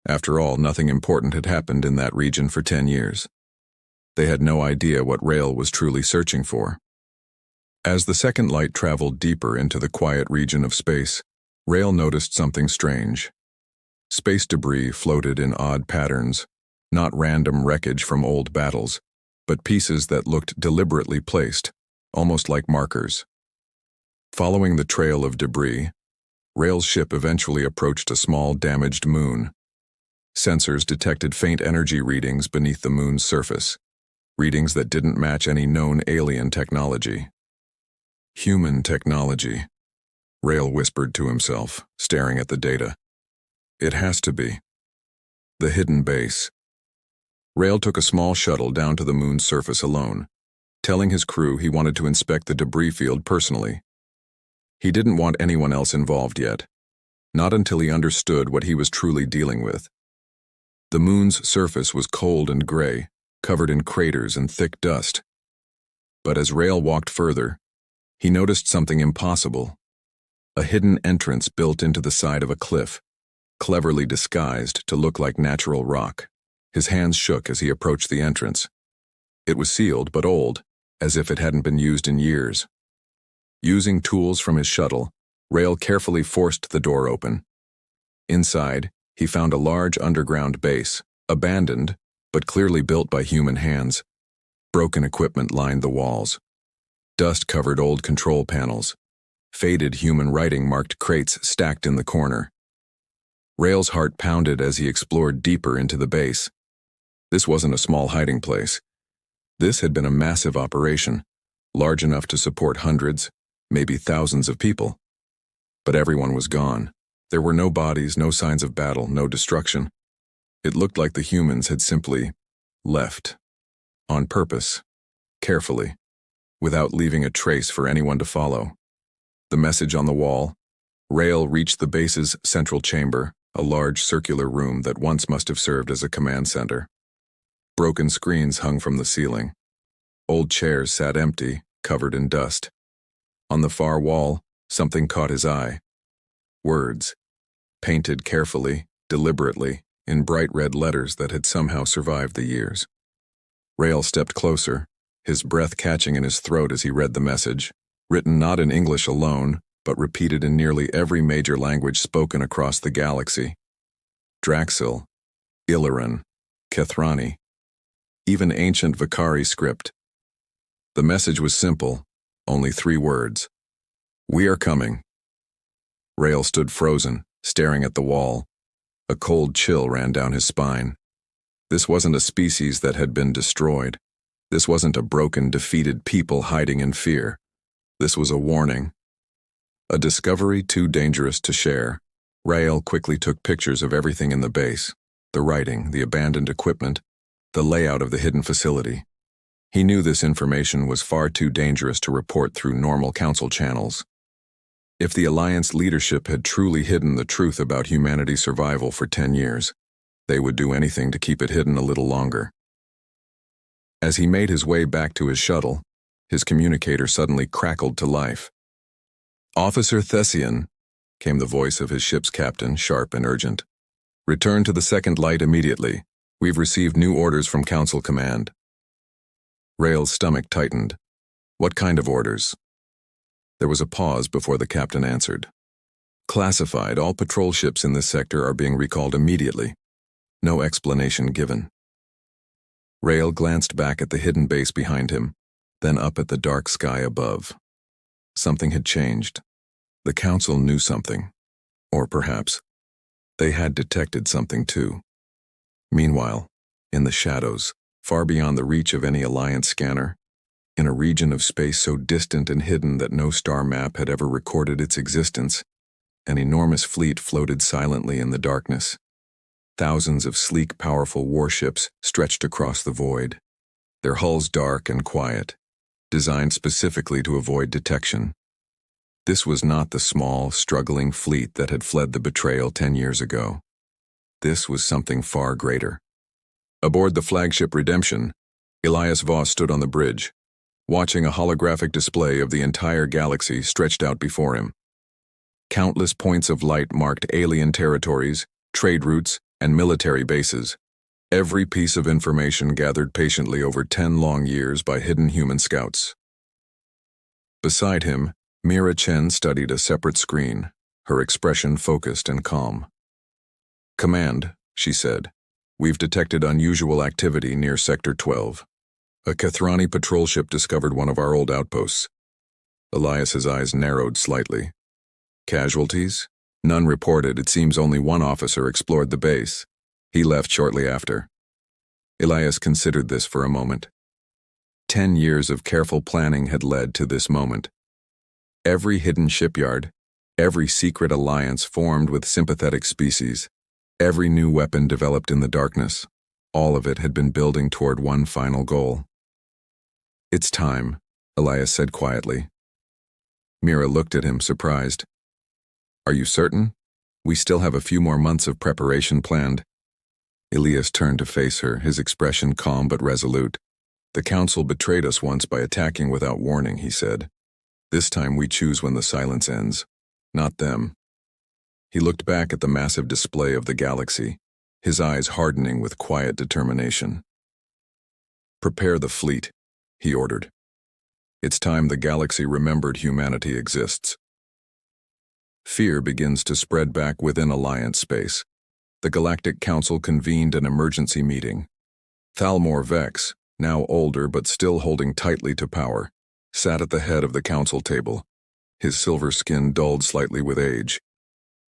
After all, nothing important had happened in that region for 10 years. They had no idea what Rail was truly searching for. As the second light traveled deeper into the quiet region of space, Rail noticed something strange. Space debris floated in odd patterns, not random wreckage from old battles, but pieces that looked deliberately placed, almost like markers. Following the trail of debris, Rail's ship eventually approached a small damaged moon. Sensors detected faint energy readings beneath the moon's surface, readings that didn't match any known alien technology. Human technology, Rail whispered to himself, staring at the data. It has to be. The hidden base. Rail took a small shuttle down to the moon's surface alone, telling his crew he wanted to inspect the debris field personally. He didn't want anyone else involved yet, not until he understood what he was truly dealing with. The moon's surface was cold and gray, covered in craters and thick dust. But as Rail walked further, he noticed something impossible. A hidden entrance built into the side of a cliff, cleverly disguised to look like natural rock. His hands shook as he approached the entrance. It was sealed but old, as if it hadn't been used in years. Using tools from his shuttle, Rail carefully forced the door open. Inside, he found a large underground base, abandoned, but clearly built by human hands. Broken equipment lined the walls. Dust covered old control panels. Faded human writing marked crates stacked in the corner. Rail's heart pounded as he explored deeper into the base. This wasn't a small hiding place. This had been a massive operation, large enough to support hundreds, maybe thousands of people. But everyone was gone. There were no bodies, no signs of battle, no destruction. It looked like the humans had simply left. On purpose, carefully, without leaving a trace for anyone to follow. The message on the wall. Rail reached the base's central chamber, a large circular room that once must have served as a command center. Broken screens hung from the ceiling. Old chairs sat empty, covered in dust. On the far wall, something caught his eye. Words, painted carefully, deliberately, in bright red letters that had somehow survived the years. Rail stepped closer, his breath catching in his throat as he read the message, written not in English alone, but repeated in nearly every major language spoken across the galaxy. Draxil, Illiran, Kethrani, even ancient Vakari script. The message was simple, only 3 words. We are coming. Rail stood frozen, staring at the wall. A cold chill ran down his spine. This wasn't a species that had been destroyed. This wasn't a broken, defeated people hiding in fear. This was a warning. A discovery too dangerous to share. Rail quickly took pictures of everything in the base, the writing, the abandoned equipment, the layout of the hidden facility. He knew this information was far too dangerous to report through normal council channels. If the Alliance leadership had truly hidden the truth about humanity's survival for 10 years, they would do anything to keep it hidden a little longer. As he made his way back to his shuttle, his communicator suddenly crackled to life. Officer Thessian, came the voice of his ship's captain, sharp and urgent. Return to the second light immediately. We've received new orders from Council Command. Rail's stomach tightened. What kind of orders? There was a pause before the captain answered. Classified, all patrol ships in this sector are being recalled immediately. No explanation given. Rail glanced back at the hidden base behind him, then up at the dark sky above. Something had changed. The Council knew something. Or perhaps, they had detected something too. Meanwhile, in the shadows, far beyond the reach of any Alliance scanner, in a region of space so distant and hidden that no star map had ever recorded its existence, an enormous fleet floated silently in the darkness. Thousands of sleek, powerful warships stretched across the void, their hulls dark and quiet, designed specifically to avoid detection. This was not the small, struggling fleet that had fled the betrayal 10 years ago. This was something far greater. Aboard the flagship Redemption, Elias Voss stood on the bridge, watching a holographic display of the entire galaxy stretched out before him. Countless points of light marked alien territories, trade routes, and military bases, every piece of information gathered patiently over 10 long years by hidden human scouts. Beside him, Mira Chen studied a separate screen, her expression focused and calm. "Command," she said, "we've detected unusual activity near Sector 12. A Kethrani patrol ship discovered one of our old outposts." Elias's eyes narrowed slightly. "Casualties?" "None reported. It seems only one officer explored the base. He left shortly after." Elias considered this for a moment. 10 years of careful planning had led to this moment. Every hidden shipyard, every secret alliance formed with sympathetic species, every new weapon developed in the darkness, all of it had been building toward one final goal. "It's time," Elias said quietly. Mira looked at him, surprised. "Are you certain? We still have a few more months of preparation planned." Elias turned to face her, his expression calm but resolute. "The Council betrayed us once by attacking without warning," he said. "This time we choose when the silence ends, not them." He looked back at the massive display of the galaxy, his eyes hardening with quiet determination. "Prepare the fleet," he ordered. "It's time the galaxy remembered humanity exists." Fear begins to spread back within Alliance space. The Galactic Council convened an emergency meeting. Thalmor Vex, now older but still holding tightly to power, sat at the head of the council table, his silver skin dulled slightly with age,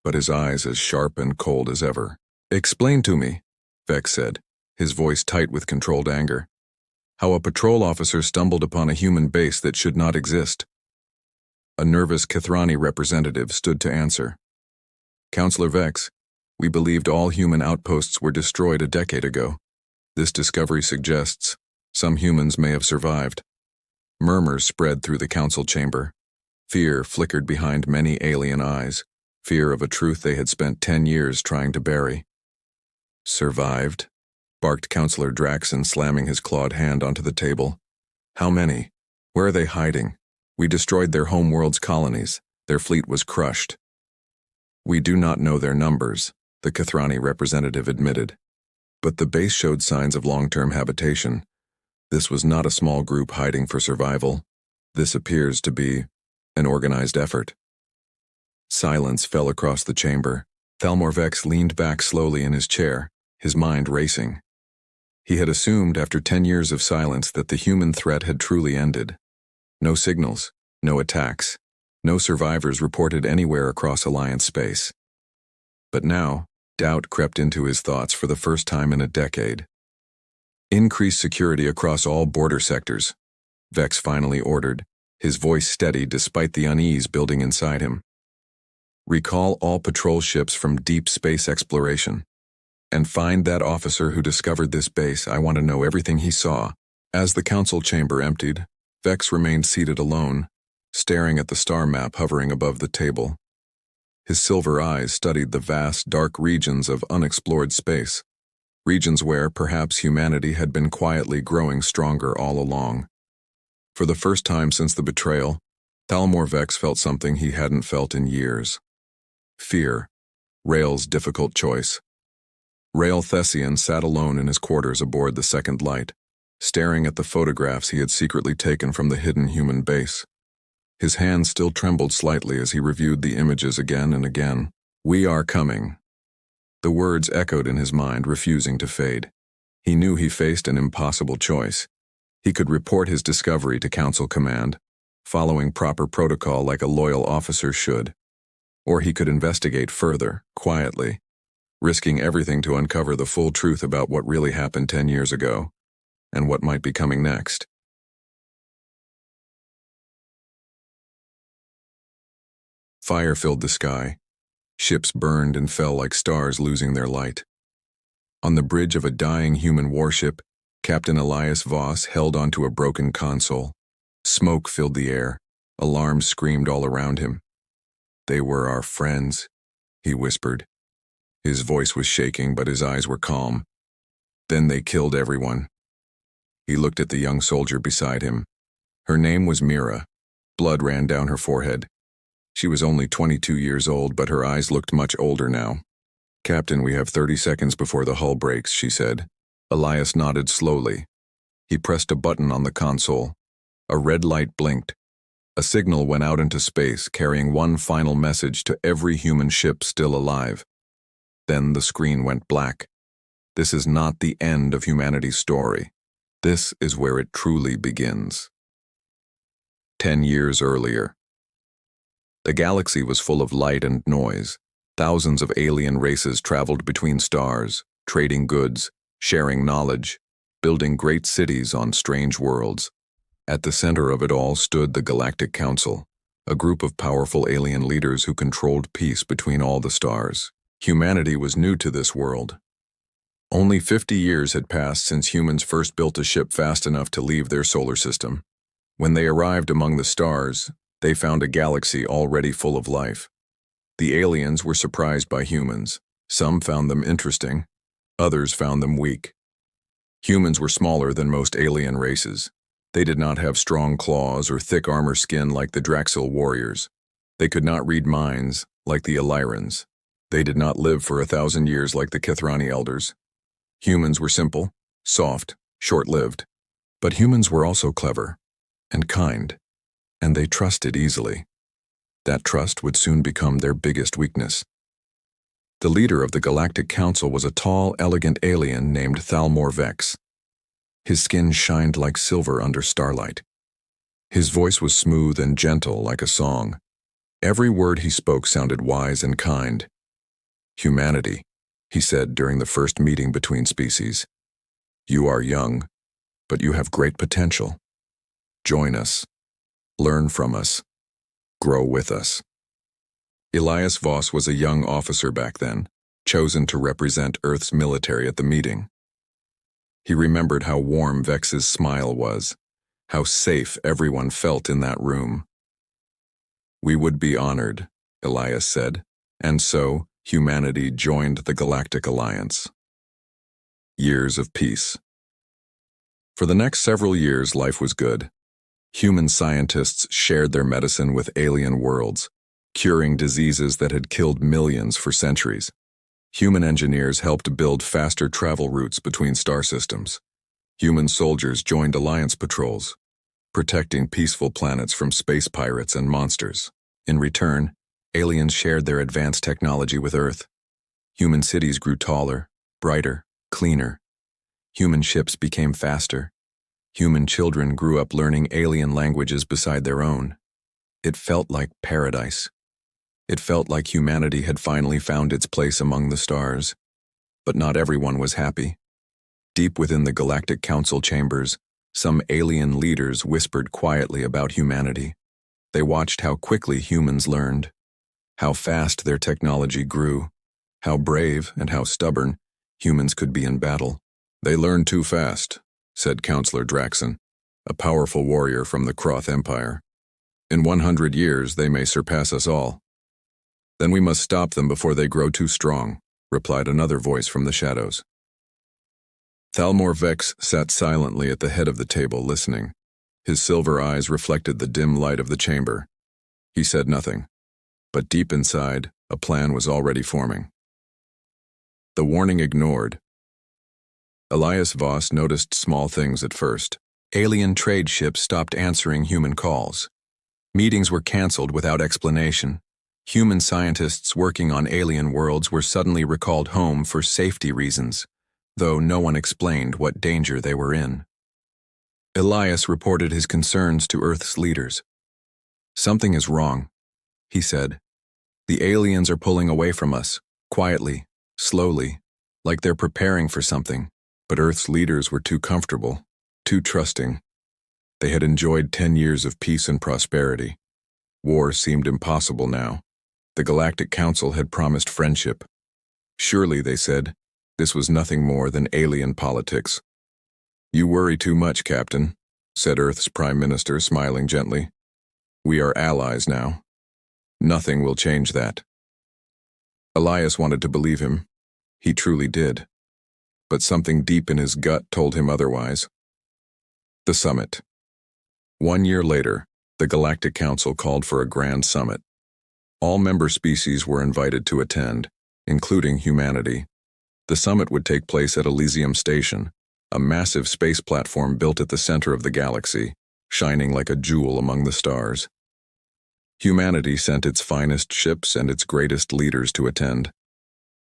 but his eyes as sharp and cold as ever. "Explain to me," Vex said, his voice tight with controlled anger, "how a patrol officer stumbled upon a human base that should not exist." A nervous Kethrani representative stood to answer. "Counselor Vex, we believed all human outposts were destroyed a decade ago. This discovery suggests some humans may have survived." Murmurs spread through the council chamber. Fear flickered behind many alien eyes, fear of a truth they had spent 10 years trying to bury. "Survived?" barked Counselor Draxon, slamming his clawed hand onto the table. "How many? Where are they hiding? We destroyed their homeworld's colonies. Their fleet was crushed." "We do not know their numbers," the Kethrani representative admitted. "But the base showed signs of long-term habitation. This was not a small group hiding for survival. This appears to be an organized effort." Silence fell across the chamber. Thalmor Vex leaned back slowly in his chair, his mind racing. He had assumed after 10 years of silence that the human threat had truly ended. No signals, no attacks, no survivors reported anywhere across Alliance space. But now, doubt crept into his thoughts for the first time in a decade. "Increase security across all border sectors," Vex finally ordered, his voice steady despite the unease building inside him. "Recall all patrol ships from deep space exploration. And find that officer who discovered this base. I want to know everything he saw." As the council chamber emptied, Vex remained seated alone, staring at the star map hovering above the table. His silver eyes studied the vast, dark regions of unexplored space, regions where perhaps humanity had been quietly growing stronger all along. For the first time since the betrayal, Thalmor Vex felt something he hadn't felt in years. Fear, Rael's difficult choice. Rael Thessian sat alone in his quarters aboard the second light, staring at the photographs he had secretly taken from the hidden human base. His hand still trembled slightly as he reviewed the images again and again. "We are coming." The words echoed in his mind, refusing to fade. He knew he faced an impossible choice. He could report his discovery to Council Command, following proper protocol like a loyal officer should. Or he could investigate further, quietly, risking everything to uncover the full truth about what really happened 10 years ago, and what might be coming next. Fire filled the sky. Ships burned and fell like stars losing their light. On the bridge of a dying human warship, Captain Elias Voss held onto a broken console. Smoke filled the air. Alarms screamed all around him. "They were our friends," he whispered. His voice was shaking, but his eyes were calm. "Then they killed everyone." He looked at the young soldier beside him. Her name was Mira. Blood ran down her forehead. She was only 22 years old, but her eyes looked much older now. "Captain, we have 30 seconds before the hull breaks," she said. Elias nodded slowly. He pressed a button on the console. A red light blinked. A signal went out into space, carrying one final message to every human ship still alive. Then the screen went black. This is not the end of humanity's story. This is where it truly begins. 10 years earlier. The galaxy was full of light and noise. Thousands of alien races traveled between stars, trading goods, sharing knowledge, building great cities on strange worlds. At the center of it all stood the Galactic Council, a group of powerful alien leaders who controlled peace between all the stars. Humanity was new to this world. Only 50 years had passed since humans first built a ship fast enough to leave their solar system. When they arrived among the stars, they found a galaxy already full of life. The aliens were surprised by humans. Some found them interesting, others found them weak. Humans were smaller than most alien races. They did not have strong claws or thick armor skin like the Draxil warriors. They could not read minds like the Illyrans. They did not live for 1,000 years like the Kithrani elders. Humans were simple, soft, short-lived. But humans were also clever and kind, and they trusted easily. That trust would soon become their biggest weakness. The leader of the Galactic Council was a tall, elegant alien named Thalmor Vex. His skin shined like silver under starlight. His voice was smooth and gentle like a song. Every word he spoke sounded wise and kind. "Humanity," he said during the first meeting between species. "You are young, but you have great potential. Join us. Learn from us. Grow with us." Elias Voss was a young officer back then, chosen to represent Earth's military at the meeting. He remembered how warm Vex's smile was, how safe everyone felt in that room. "We would be honored," Elias said, and so humanity joined the Galactic Alliance. Years of peace. For the next several years, life was good. Human scientists shared their medicine with alien worlds, curing diseases that had killed millions for centuries. Human engineers helped build faster travel routes between star systems. Human soldiers joined alliance patrols, protecting peaceful planets from space pirates and monsters. In return, aliens shared their advanced technology with Earth. Human cities grew taller, brighter, cleaner. Human ships became faster. Human children grew up learning alien languages beside their own. It felt like paradise. It felt like humanity had finally found its place among the stars. But not everyone was happy. Deep within the Galactic Council chambers, some alien leaders whispered quietly about humanity. They watched how quickly humans learned, how fast their technology grew, how brave and how stubborn humans could be in battle. "They learn too fast," said Counselor Draxon, a powerful warrior from the Kroth Empire. "In 100 years, they may surpass us all." "Then we must stop them before they grow too strong," replied another voice from the shadows. Thalmor Vex sat silently at the head of the table, listening. His silver eyes reflected the dim light of the chamber. He said nothing, but deep inside, a plan was already forming. The warning ignored. Elias Voss noticed small things at first. Alien trade ships stopped answering human calls. Meetings were canceled without explanation. Human scientists working on alien worlds were suddenly recalled home for safety reasons, though no one explained what danger they were in. Elias reported his concerns to Earth's leaders. "Something is wrong," he said. "The aliens are pulling away from us, quietly, slowly, like they're preparing for something." But Earth's leaders were too comfortable, too trusting. They had enjoyed 10 years of peace and prosperity. War seemed impossible now. The Galactic Council had promised friendship. "Surely," they said, This was nothing more than alien politics. "You worry too much, Captain," said Earth's Prime Minister, smiling gently. "We are allies now. Nothing will change that." Elias wanted to believe him. He truly did. But something deep in his gut told him otherwise. The summit. 1 year later, the Galactic Council called for a grand summit. All member species were invited to attend, including humanity. The summit would take place at Elysium Station, a massive space platform built at the center of the galaxy, shining like a jewel among the stars. Humanity sent its finest ships and its greatest leaders to attend.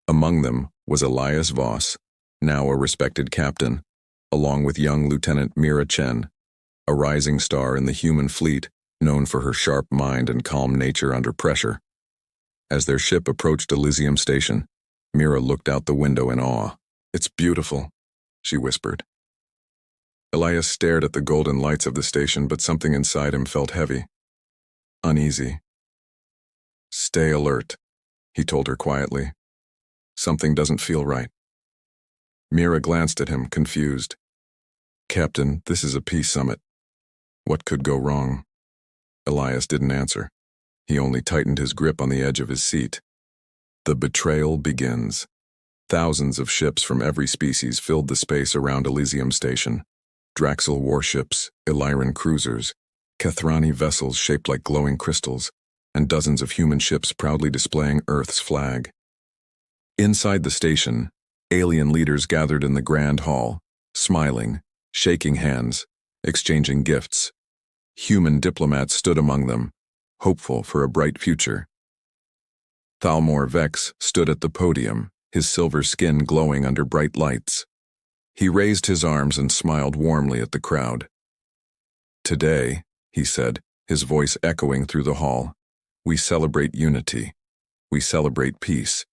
Among them was Elias Voss, now a respected captain, along with young Lieutenant Mira Chen, a rising star in the human fleet known for her sharp mind and calm nature under pressure. As their ship approached Elysium Station, Mira looked out the window in awe. "It's beautiful," she whispered. Elias stared at the golden lights of the station, but something inside him felt heavy, uneasy. "Stay alert," he told her quietly. "Something doesn't feel right." Mira glanced at him, confused. "Captain, this is a peace summit. What could go wrong?" Elias didn't answer. He only tightened his grip on the edge of his seat. The betrayal begins. Thousands of ships from every species filled the space around Elysium Station. Draxel warships, Illyran cruisers, Kethrani vessels shaped like glowing crystals, and dozens of human ships proudly displaying Earth's flag. Inside the station, alien leaders gathered in the grand hall, smiling, shaking hands, exchanging gifts. Human diplomats stood among them, hopeful for a bright future. Thalmor Vex stood at the podium, his silver skin glowing under bright lights. He raised his arms and smiled warmly at the crowd. "Today," he said, his voice echoing through the hall, "we celebrate unity. We celebrate peace.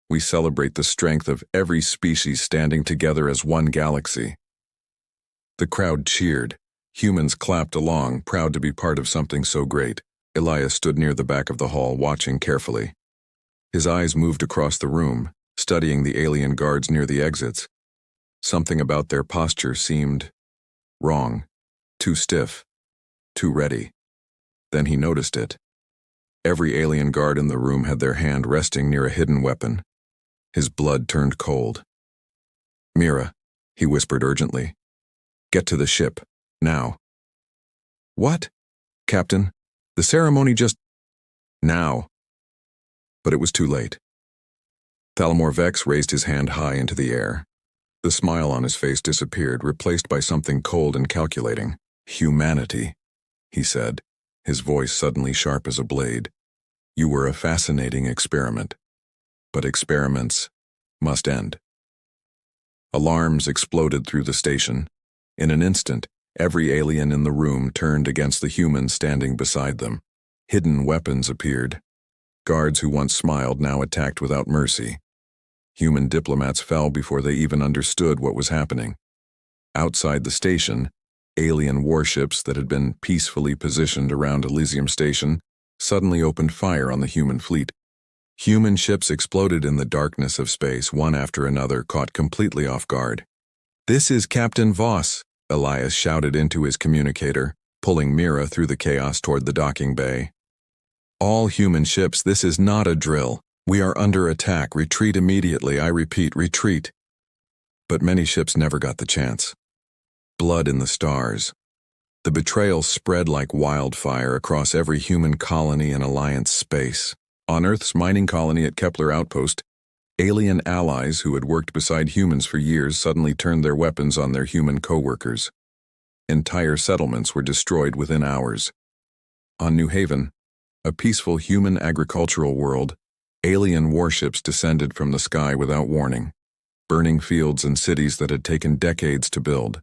We celebrate the strength of every species standing together as one galaxy." The crowd cheered. Humans clapped along, proud to be part of something so great. Elias stood near the back of the hall, watching carefully. His eyes moved across the room, studying the alien guards near the exits. Something about their posture seemed wrong, too stiff, too ready. Then he noticed it. Every alien guard in the room had their hand resting near a hidden weapon. His blood turned cold. "Mira," he whispered urgently. "Get to the ship, now." "What? Captain? The ceremony just—" "Now." But it was too late. Thalmor Vex raised his hand high into the air. The smile on his face disappeared, replaced by something cold and calculating. "Humanity," he said, his voice suddenly sharp as a blade. "You were a fascinating experiment. But experiments must end." Alarms exploded through the station. In an instant, every alien in the room turned against the humans standing beside them. Hidden weapons appeared. Guards who once smiled now attacked without mercy. Human diplomats fell before they even understood what was happening. Outside the station, alien warships that had been peacefully positioned around Elysium Station suddenly opened fire on the human fleet. Human ships exploded in the darkness of space, one after another, caught completely off guard. "This is Captain Voss," Elias shouted into his communicator, pulling Mira through the chaos toward the docking bay. "All human ships, this is not a drill. We are under attack. Retreat immediately. I repeat, retreat." But many ships never got the chance. Blood in the stars. The betrayal spread like wildfire across every human colony in Alliance space. On Earth's mining colony at Kepler Outpost, alien allies who had worked beside humans for years suddenly turned their weapons on their human co-workers. Entire settlements were destroyed within hours. On New Haven, a peaceful human agricultural world, alien warships descended from the sky without warning, burning fields and cities that had taken decades to build.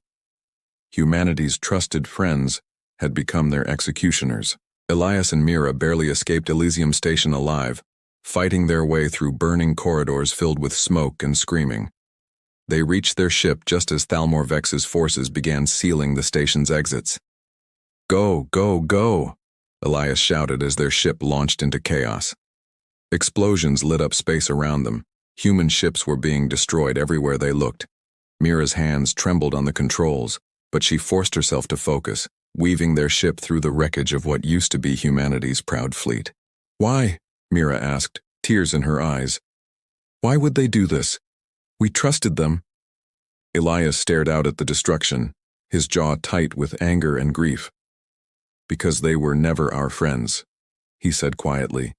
Humanity's trusted friends had become their executioners. Elias and Mira barely escaped Elysium Station alive, fighting their way through burning corridors filled with smoke and screaming. They reached their ship just as Thalmor Vex's forces began sealing the station's exits. "Go, go, go!" Elias shouted as their ship launched into chaos. Explosions lit up space around them. Human ships were being destroyed everywhere they looked. Mira's hands trembled on the controls, but she forced herself to focus, weaving their ship through the wreckage of what used to be humanity's proud fleet. Why? Mira asked, tears in her eyes. Why would they do this? We trusted them. Elias stared out at the destruction, his jaw tight with anger and grief. Because they were never our friends, he said quietly.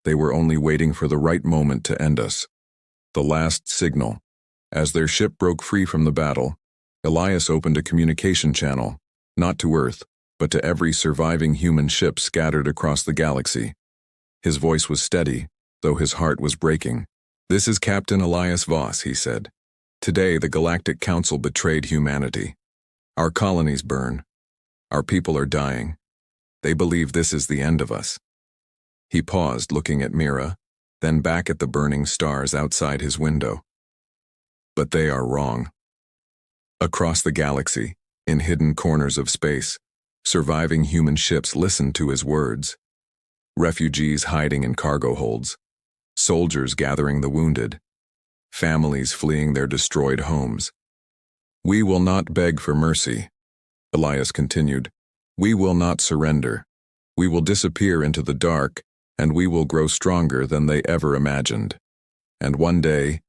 They were only waiting for the right moment to end us. The last signal. As their ship broke free from the battle, Elias opened a communication channel, not to Earth, but to every surviving human ship scattered across the galaxy. His voice was steady, though his heart was breaking. This is Captain Elias Voss, he said. Today the Galactic Council betrayed humanity. Our colonies burn. Our people are dying. They believe this is the end of us. He paused, looking at Mira, then back at the burning stars outside his window. But they are wrong. Across the galaxy, in hidden corners of space, surviving human ships listened to his words. Refugees hiding in cargo holds, soldiers gathering the wounded, families fleeing their destroyed homes. We will not beg for mercy, Elias continued. We will not surrender. We will disappear into the dark, and we will grow stronger than they ever imagined. And one day,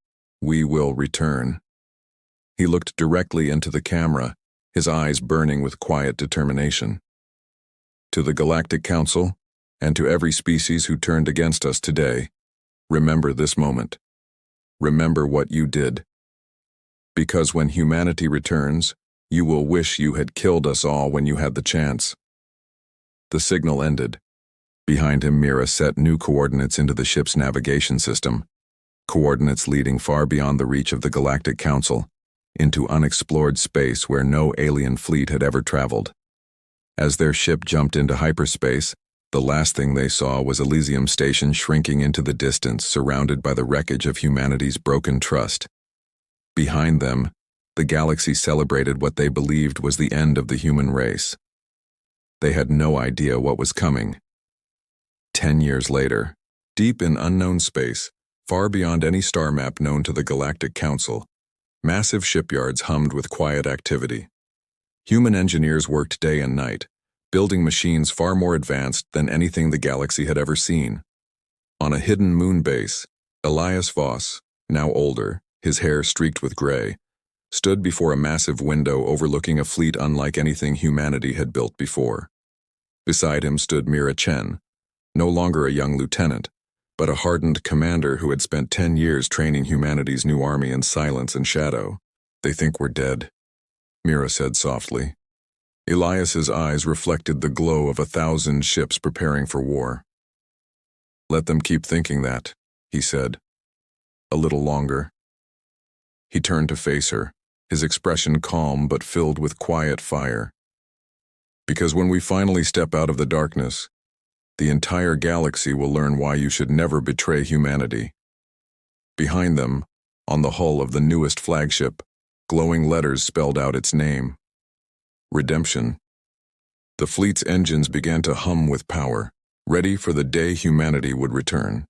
we will return. He looked directly into the camera, his eyes burning with quiet determination. To the Galactic Council, and to every species who turned against us today, remember this moment. Remember what you did. Because when humanity returns, you will wish you had killed us all when you had the chance. The signal ended. Behind him, Mira set new coordinates into the ship's navigation system, coordinates leading far beyond the reach of the Galactic Council, into unexplored space where no alien fleet had ever traveled. As their ship jumped into hyperspace, the last thing they saw was Elysium Station shrinking into the distance, surrounded by the wreckage of humanity's broken trust. Behind them, the galaxy celebrated what they believed was the end of the human race. They had no idea what was coming. 10 years later, deep in unknown space, far beyond any star map known to the Galactic Council, massive shipyards hummed with quiet activity. Human engineers worked day and night, building machines far more advanced than anything the galaxy had ever seen. On a hidden moon base, Elias Voss, now older, his hair streaked with gray, stood before a massive window overlooking a fleet unlike anything humanity had built before. Beside him stood Mira Chen, no longer a young lieutenant, but a hardened commander who had spent 10 years training humanity's new army in silence and shadow. They think we're dead, Mira said softly. Elias's eyes reflected the glow of 1,000 ships preparing for war. Let them keep thinking that, he said. A little longer. He turned to face her, his expression calm but filled with quiet fire. Because when we finally step out of the darkness, the entire galaxy will learn why you should never betray humanity. Behind them, on the hull of the newest flagship, glowing letters spelled out its name. Redemption. The fleet's engines began to hum with power, ready for the day humanity would return.